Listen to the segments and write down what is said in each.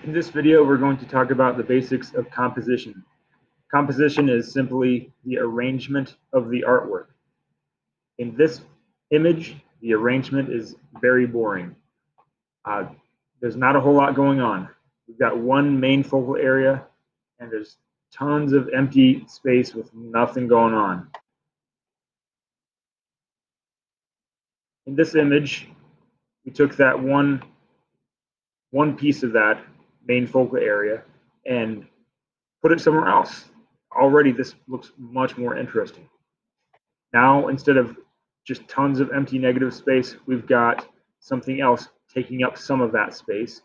In this video, we're going to talk about the basics of composition. Composition is simply the arrangement of the artwork. In this image, the arrangement is very boring. There's not a whole lot going on. We've got one main focal area, and there's tons of empty space with nothing going on. In this image, we took that one piece of that main focal area and put it somewhere else. Already this looks much more interesting. Now, instead of just tons of empty negative space, we've got something else taking up some of that space,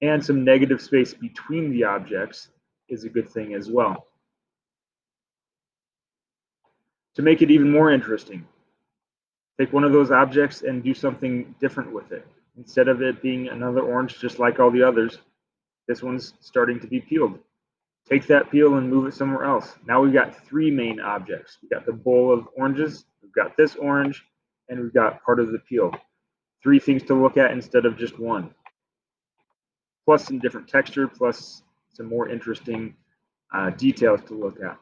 and some negative space between the objects is a good thing as well. To make it even more interesting, take one of those objects and do something different with it. Instead of it being another orange just like all the others, this one's starting to be peeled. Take that peel and move it somewhere else. Now we've got three main objects. We've got the bowl of oranges, we've got this orange, and we've got part of the peel. Three things to look at instead of just one. Plus some different texture, plus some more interesting details to look at.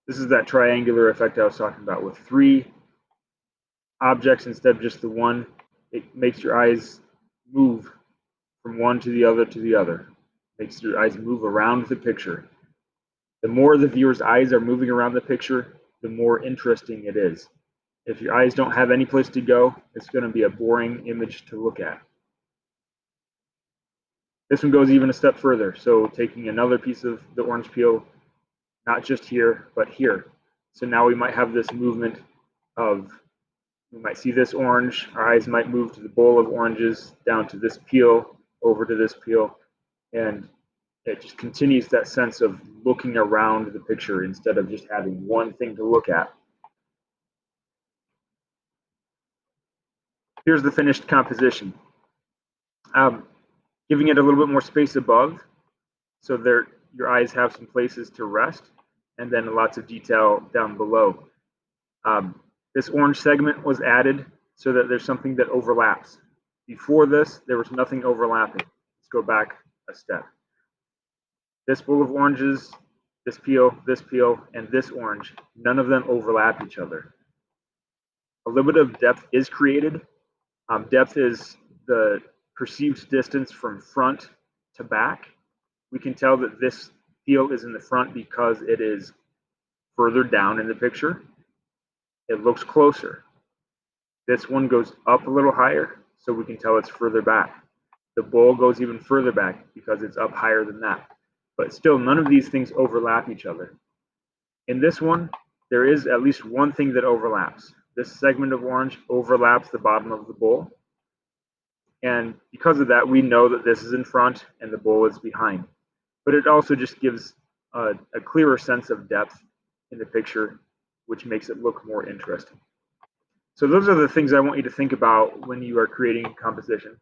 This is that triangular effect I was talking about. With three objects instead of just the one, it makes your eyes move from one to the other to the other. Makes your eyes move around the picture. The more the viewer's eyes are moving around the picture, the more interesting it is. If your eyes don't have any place to go, it's going to be a boring image to look at. This one goes even a step further. So taking another piece of the orange peel, not just here, but here. So now we might have this movement of, we might see this orange, our eyes might move to the bowl of oranges, down to this peel, over to this peel, and it just continues that sense of looking around the picture instead of just having one thing to look at. Here's the finished composition. Giving it a little bit more space above, so your eyes have some places to rest, and then lots of detail down below. This orange segment was added so that there's something that overlaps. Before this, there was nothing overlapping. Let's go back a step. This bowl of oranges, this peel, and this orange, none of them overlap each other. A little bit of depth is created. Depth is the perceived distance from front to back. We can tell that this peel is in the front because it is further down in the picture. It looks closer. This one goes up a little higher, so we can tell it's further back. The bowl goes even further back because it's up higher than that. But still, none of these things overlap each other. In this one, there is at least one thing that overlaps. This segment of orange overlaps the bottom of the bowl. And because of that, we know that this is in front and the bowl is behind. But it also just gives a clearer sense of depth in the picture, which makes it look more interesting. So those are the things I want you to think about when you are creating composition.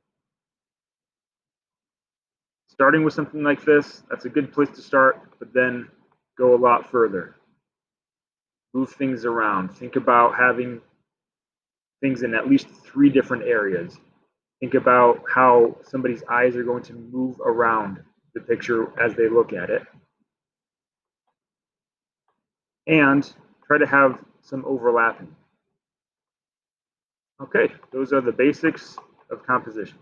Starting with something like this, that's a good place to start, but then go a lot further. Move things around. Think about having things in at least three different areas. Think about how somebody's eyes are going to move around the picture as they look at it. And try to have some overlapping. Okay, those are the basics of composition.